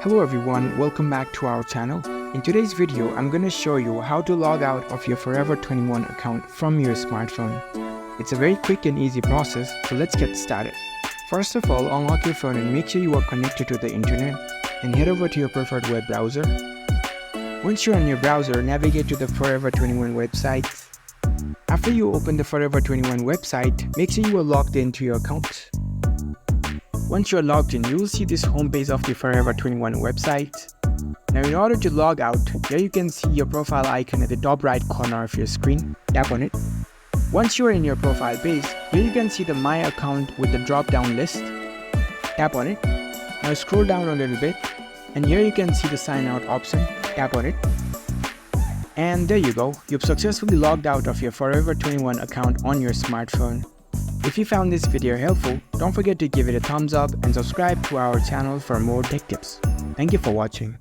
Hello everyone, welcome back to our channel. In today's video, I'm going to show you how to log out of your Forever 21 account from your smartphone. It's a very quick and easy process, so let's get started. First of all, unlock your phone and make sure you are connected to the internet and head over to your preferred web browser. Once you're on your browser, navigate to the Forever 21 website. After you open the Forever 21 website, make sure you are logged into your account. Once you're logged in, you will see this homepage of the Forever 21 website. Now in order to log out, here you can see your profile icon at the top right corner of your screen. Tap on it. Once you are in your profile page, here you can see the My Account with the drop down list. Tap on it. Now scroll down a little bit and here you can see the sign out option. Tap on it. And there you go, you've successfully logged out of your Forever 21 account on your smartphone. If you found this video helpful, don't forget to give it a thumbs up and subscribe to our channel for more tech tips. Thank you for watching.